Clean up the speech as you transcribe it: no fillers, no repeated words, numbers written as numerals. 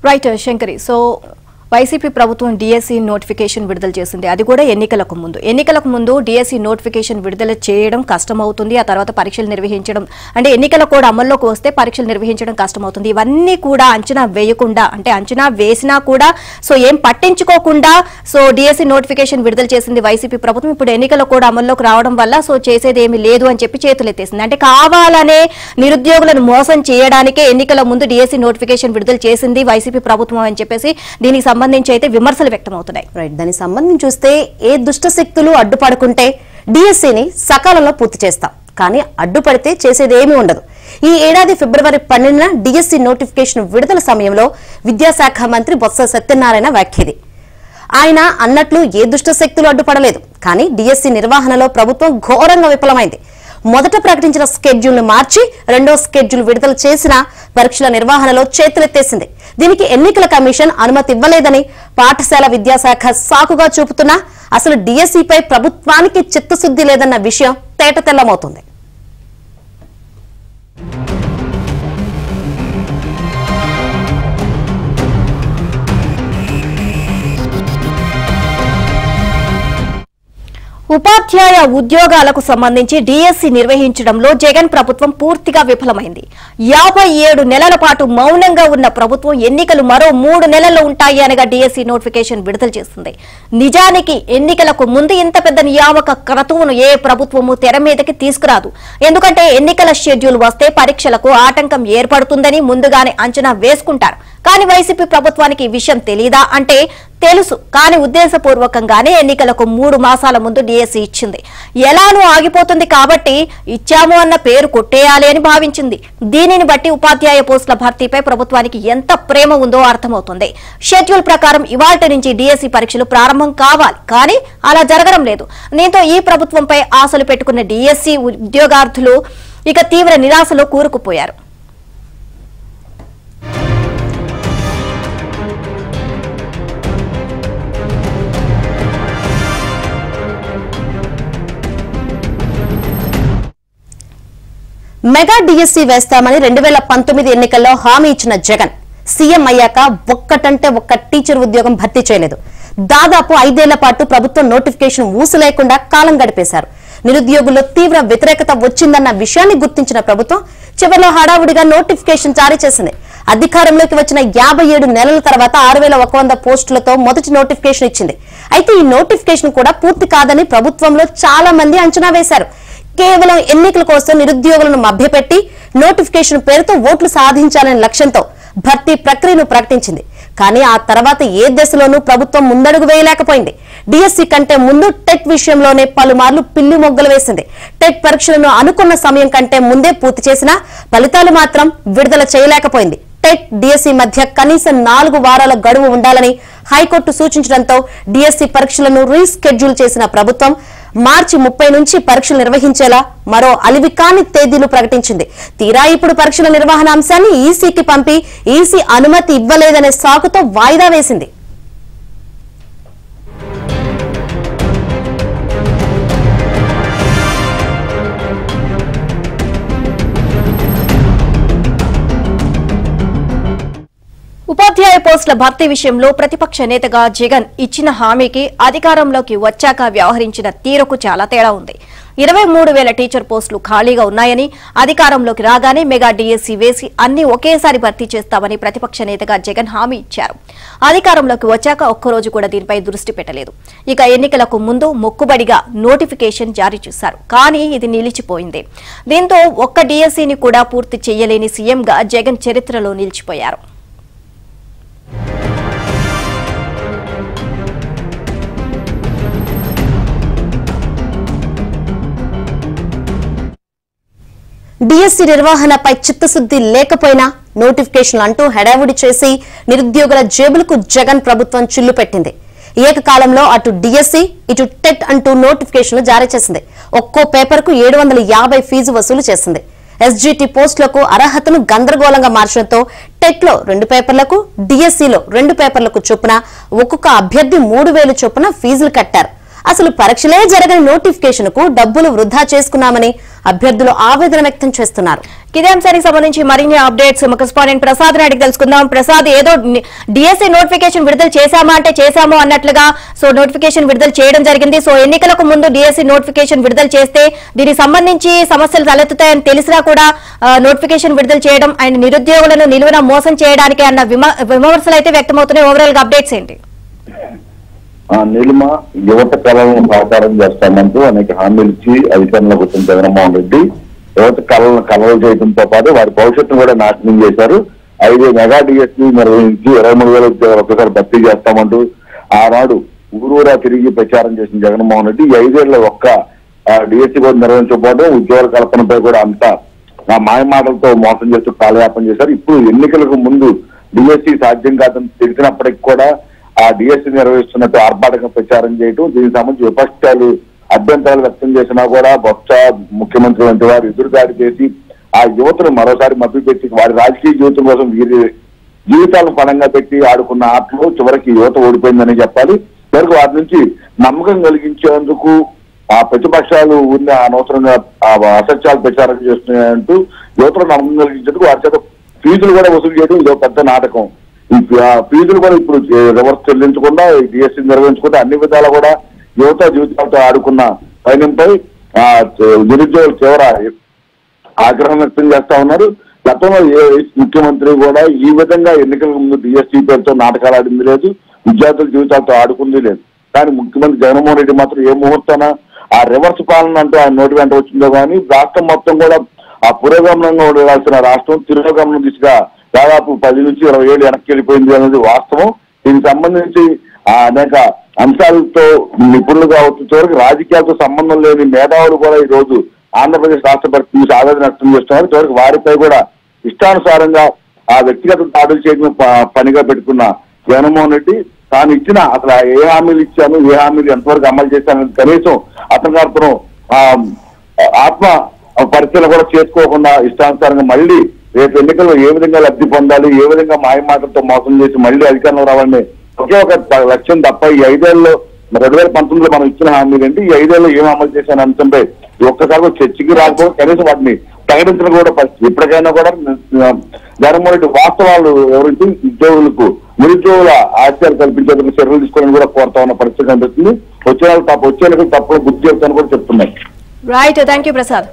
Right Shankari. So YCP ప్రభుత్వం DSC notification విడుదల చేసింది. అది కూడా ఎన్నికలకు ముందు డిఎస్సి నోటిఫికేషన్ విడుదల చేయడం కష్టమవుతుంది. ఆ తర్వాత పరీక్షలు నిర్వహించడం అంటే ఎన్నికల కోడ్ అమల్లోకి వస్తే పరీక్షలు నిర్వహించడం కష్టమవుతుంది. ఇవన్నీ కూడా అంచనా వేయకుండా అంటే అంచనా వేసినా కూడా సో ఏం పట్టించుకోకుండా సో డిఎస్సి నోటిఫికేషన్ విడుదల చేసింది వైసీపీ ప్రభుత్వం. ఇప్పుడు ఎన్నికల కోడ్ అమల్లోకి రావడం వల్ల సో చేసేది ఏమీ లేదు అని చెప్పి చేతులెత్తేసింది. అంటే కావాలనే నిరుద్యోగులను మోసం చేయడానికే ఎన్నికల ముందు డిఎస్సి నోటిఫికేషన్ విడుదల చేసింది వైసీపీ ప్రభుత్వం అని చెప్పేసి దీనికి సంబంధించి అయితే విమర్శలు వ్యక్తమవుతున్నాయి. రైట్, దానికి సంబంధించి చూస్తే ఏ దుష్ట శక్తులు అడ్డుపడుకుంటే డిఎస్సిని సకాలంలో పూర్తి చేస్తాం, కానీ అడ్డుపడితే చేసేది ఏమీ ఉండదు. ఈ ఏడాది ఫిబ్రవరి 12న డిఎస్సి నోటిఫికేషన్ విడుదల సమయంలో విద్యాశాఖ మంత్రి బొత్స సత్యనారాయణ వ్యాఖ్యది. ఆయన అన్నట్లు ఏ దుష్ట శక్తులు అడ్డుపడలేదు, కానీ డిఎస్సి నిర్వహణలో ప్రభుత్వం ఘోరంగా విఫలమైంది. మొదట ప్రకటించిన స్కెడ్యూల్ ను మార్చి రెండో స్కెడ్యూల్ విడుదల చేసిన పరీక్షల నిర్వహణలో చేతులెత్తేసింది. దీనికి ఎన్నికల కమిషన్ అనుమతి ఇవ్వలేదని పాఠశాల విద్యాశాఖ సాకుగా చూపుతున్నా అసలు డిఎస్సిపై ప్రభుత్వానికి చిత్తశుద్ధి లేదన్న విషయం తేటతెల్లమవుతుంది. ఉపాధ్యాయ ఉద్యోగాలకు సంబంధించి డిఎస్సి నిర్వహించడంలో జగన్ ప్రభుత్వం పూర్తిగా విఫలమైంది. 57 నెలల పాటు మౌనంగా ఉన్న ప్రభుత్వం ఎన్నికలు మరో 3 నెలల్లో ఉంటాయి అనగా డిఎస్సి నోటిఫికేషన్ విడుదల చేస్తుంది. నిజానికి ఎన్నికలకు ముందు ఇంత పెద్ద నియామక క్రతువును ఏ ప్రభుత్వము తెర మీదకి తీసుకురాదు. ఎందుకంటే ఎన్నికల షెడ్యూల్ వస్తే పరీక్షలకు ఆటంకం ఏర్పడుతుందని ముందుగానే అంచనా వేసుకుంటారు. కానీ వైసీపీ ప్రభుత్వానికి ఈ విషయం తెలీదా అంటే తెలుసు, కానీ ఉద్దేశపూర్వకంగానే ఎన్నికలకు 3 మాసాల ముందు డిఎస్సి ఇచ్చింది. ఎలానూ ఆగిపోతుంది కాబట్టి ఇచ్చాము అన్న పేరు కొట్టేయాలి అని భావించింది. దీనిని బట్టి ఉపాధ్యాయ పోస్టుల భర్తీపై ప్రభుత్వానికి ఎంత ప్రేమ ఉందో అర్థమవుతుంది. షెడ్యూల్ ప్రకారం ఇవాల్టి నుంచి డిఎస్సి పరీక్షలు ప్రారంభం కావాలి, కానీ అలా జరగడం లేదు. దీంతో ఈ ప్రభుత్వంపై ఆశలు పెట్టుకున్న డిఎస్సి ఉద్యోగార్థులు ఇక తీవ్ర నిరాశలో కూరుకుపోయారు. మెగా డిఎస్సి వేస్తామని 2019 ఎన్నికల్లో హామీ ఇచ్చిన జగన్ సీఎం అయ్యాక ఒక్కటంటే ఒక్క టీచర్ ఉద్యోగం భర్తీ చేయలేదు. దాదాపు 5 ఏళ్ల పాటు ప్రభుత్వం నోటిఫికేషన్ ఊసు లేకుండా కాలం గడిపేశారు. నిరుద్యోగుల్లో తీవ్ర వ్యతిరేకత వచ్చిందన్న విషయాన్ని గుర్తించిన ప్రభుత్వం చివరిలో హడావుడిగా నోటిఫికేషన్ జారీ చేసింది. అధికారంలోకి వచ్చిన 57 నెలల తర్వాత 6100 పోస్టులతో మొదటి నోటిఫికేషన్ ఇచ్చింది. అయితే ఈ నోటిఫికేషన్ కూడా పూర్తి కాదని ప్రభుత్వంలో చాలా మంది అంచనా వేశారు. కేవలం ఎన్నికల కోసం నిరుద్యోగులను మభ్యపెట్టి నోటిఫికేషన్ పేరుతో ఓట్లు సాధించాలనే లక్ష్యంతో భర్తీ ప్రక్రియను ప్రకటించింది. కానీ ఆ తర్వాత ఏ దశలోనూ ప్రభుత్వం ముందడుగు వేయలేకపోయింది. డిఎస్సి కంటే ముందు టెట్ విషయంలోనే పలుమార్లు పిల్లి మొగ్గలు వేసింది. టెట్ పరీక్షలను అనుకున్న సమయం కంటే ముందే పూర్తి చేసినా ఫలితాలు మాత్రం విడుదల చేయలేకపోయింది. టెట్ డిఎస్సి మధ్య కనీసం 4 వారాల గడువు ఉండాలని హైకోర్టు సూచించడంతో డిఎస్సి పరీక్షలను రీస్కెడ్యూల్ చేసిన ప్రభుత్వం మార్చి 30 నుంచి పరీక్షలు నిర్వహించేలా మరో అలివికాని తేదీలు ప్రకటించింది. తీరా ఇప్పుడు పరీక్షల నిర్వహణ అంశాన్ని ఈసీకి పంపి ఈసీ అనుమతి ఇవ్వలేదనే సాకుతో వాయిదా వేసింది. ఉపాధ్యాయ పోస్టుల భర్తీ విషయంలో ప్రతిపక్ష నేతగా జగన్ ఇచ్చిన హామీకి అధికారంలోకి వచ్చాక వ్యవహరించిన తీరుకు చాలా తేడా ఉంది. 23,000 టీచర్ పోస్టులు ఖాళీగా ఉన్నాయని, అధికారంలోకి రాగానే మెగా డిఎస్సి వేసి అన్ని ఒకేసారి భర్తీ చేస్తామని ప్రతిపక్ష నేతగా జగన్ హామీ ఇచ్చారు. అధికారంలోకి వచ్చాక ఒక్కరోజు కూడా దీనిపై దృష్టి పెట్టలేదు. ఇక ఎన్నికలకు ముందు మొక్కుబడిగా నోటిఫికేషన్ జారీ చేశారు, కానీ ఇది నిలిచిపోయింది. దీంతో ఒక్క డిఎస్సిని కూడా పూర్తి చేయలేని సీఎంగా జగన్ చరిత్రలో నిలిచిపోయారు. డిఎస్సి నిర్వహణపై చిత్తశుద్ధి లేకపోయినా నోటిఫికేషన్లు అంటూ హడావుడి చేసి నిరుద్యోగుల జేబులకు జగన్ ప్రభుత్వం చిల్లు పెట్టింది. ఏకకాలంలో అటు డిఎస్సి ఇటు టెట్ అంటూ నోటిఫికేషన్లు జారీ చేసింది. ఒక్కో పేపర్కు 750 ఫీజు వసూలు చేసింది. ఎస్జిటి పోస్టులకు అర్హతను గందరగోళంగా మార్చడంతో టెట్లో 2 పేపర్లకు, డిఎస్సిలో 2 పేపర్లకు చొప్పున ఒక్కొక్క అభ్యర్థి 3,000 చొప్పున ఫీజులు కట్టారు. అసలు పరీక్షలే జరగని నోటిఫికేషన్ కు డబ్బులు వృధా చేసుకున్నామని అభ్యర్థులు ఆవేదన వ్యక్తం చేస్తున్నారు. ఇదే అంశానికి సంబంధించి మరిన్ని అప్డేట్స్ కరెస్పాండెంట్ ప్రసాద్ అడిగి తెలుసుకుందాం. ప్రసాద్, ఏదో డిఎస్సి నోటిఫికేషన్ విడుదల చేశామా అంటే చేశాము అన్నట్లుగా నోటిఫికేషన్ విడుదల చేయడం జరిగింది. ఎన్నికలకు ముందు డిఎస్సి నోటిఫికేషన్ విడుదల చేస్తే దీనికి సంబంధించి సమస్యలు తలెత్తుతాయని తెలిసినా కూడా నోటిఫికేషన్ విడుదల చేయడం ఆయన నిరుద్యోగులను నిలువున మోసం చేయడానికి అన్న విమర్శలు అయితే వ్యక్తమవుతున్నాయి. ఓవరాల్ గా అప్డేట్స్ ఏంటి? నీలిమ యువత కళలను సాకారం చేస్తామంటూ అనేక హామీలు ఇచ్చి అధికారంలోకి వచ్చిన జగన్మోహన్ రెడ్డి యువత కళలు చేయడంతో పాటు వారి భవిష్యత్తును కూడా నాశనం చేశారు. 5 మెగా డిఎస్సీ నిర్వహించి 23,000 ఉద్యోగాలు ఒక్కసారి భర్తీ చేస్తామంటూ ఆనాడు ఊరూరా తిరిగి ప్రచారం చేసిన జగన్మోహన్ రెడ్డి 5 ఏళ్ల ఒక్క డిఎస్సీ కూడా నిర్వహించకపోవడం ఉద్యోగాల కల్పనపై కూడా అంతా మాయ మాటలతో మోసం చేస్తూ కాలయాపన చేశారు. ఇప్పుడు ఎన్నికలకు ముందు డిఎస్సీ సాధ్యం కాదని తెలిసినప్పటికీ కూడా ఆ డిఎస్సీ నిర్వహిస్తున్నట్టు ఆర్భాటంగా ప్రచారం చేయడం, దీనికి సంబంధించి విపక్షాలు అభ్యంతరాలు వ్యక్తం చేసినా కూడా బొత్స ముఖ్యమంత్రి వంటి వారు ఎదురుదాడి చేసి ఆ యువతను మరోసారి మభ్యపెట్టి వారి రాజకీయ జీవితం కోసం వీరి జీవితాలను పణంగా పెట్టి ఆడుకున్న ఆటలో చివరికి యువత ఓడిపోయిందని చెప్పాలి. చివరికి వారి నుంచి నమ్మకం కలిగించేందుకు ఆ ప్రతిపక్షాలు ఉన్న అనవసరంగా అసత్యాలు ప్రచారం చేస్తున్నాయంటూ యువతలో నమ్మకం కలిగించేందుకు వారి చేత ఫీజులు కూడా వసూలు చేయడం ఇదో పెద్ద నాటకం. ఈ ఫీజులు కూడా ఇప్పుడు రివర్స్ చెల్లించకుండా డిఎస్సీ నిర్వహించకుండా అన్ని విధాలా కూడా యువత జీవితాలతో ఆడుకున్న పైనంపై నిరుద్యోగులు తీవ్ర ఆగ్రహం వ్యక్తం చేస్తా ఉన్నారు. గతంలో ఏ ముఖ్యమంత్రి కూడా ఈ విధంగా ఎన్నికల ముందు డిఎస్సీ పేరుతో నాటకాలు ఆడింది లేదు, విద్యార్థుల జీవితాలతో ఆడుకుంది లేదు. కానీ ముఖ్యమంత్రి జగన్మోహన్ రెడ్డి మాత్రం ఏ ముహూర్తాన ఆ రివర్స్ పాలన అంటూ ఆయన నోటి వెంట వచ్చిందో కానీ రాష్ట్రం మొత్తం కూడా ఆ పురోగమనంగా ఉండాల్సిన రాష్ట్రం తిరోగమనం దిశగా దాదాపు 10 నుంచి 20 ఏళ్ళు వెనక్కి వెళ్ళిపోయింది అనేది వాస్తవం. దీనికి సంబంధించి అనేక అంశాలతో నిపుణులు కావచ్చు, చివరికి రాజకీయాలతో సంబంధం లేని మేధావులు కూడా ఈ రోజు ఆంధ్రప్రదేశ్ రాష్ట్ర పరిస్థితి ఆవేదన వ్యక్తం చేస్తున్నారు. చివరికి వారిపై కూడా ఇష్టానుసారంగా ఆ వ్యక్తిగత దాడులు చేయడం పనిగా పెట్టుకున్న జగన్మోహన్ రెడ్డి తాను ఇచ్చిన అసలు ఏ హామీలు ఇచ్చాను, ఏ హామీలు ఎంతవరకు అమలు చేశానని కనీసం అతని తరపున ఆత్మ పరిశీలన కూడా చేసుకోకుండా ఇష్టానుసారంగా మళ్ళీ రేపు ఎన్నికల్లో ఏ విధంగా లబ్ధి పొందాలి, ఏ విధంగా మాయమాటలతో మోసం చేసి మళ్ళీ అధికారంలో రావాలని ఒకే ఒక లక్ష్యం తప్ప ఈ 5 ఏళ్ళలో 2019లో మనం ఇచ్చిన హామీలు ఏంటి, ఈ 5 ఏళ్ళు ఏం అమలు చేశాను అంశంపై ఒక్కసారి చర్చకి రాకపోతే కనీసం వాటిని ప్రకటించడం కూడా ఇప్పటికైనా కూడా జగన్మోహన్ రెడ్డి వాస్తవాలు ఎవరికి ఉద్యోగులకు నిరుద్యోగుల ఆశయాలు కల్పించేందుకు చర్యలు తీసుకోవాలని కూడా కోరుతా ఉన్న పరిస్థితి కనిపిస్తుంది. వచ్చే ఎన్నికలు తప్పకుండా గుర్తు చేస్తానని కూడా చెప్తున్నారు. Right, thank you Prasad.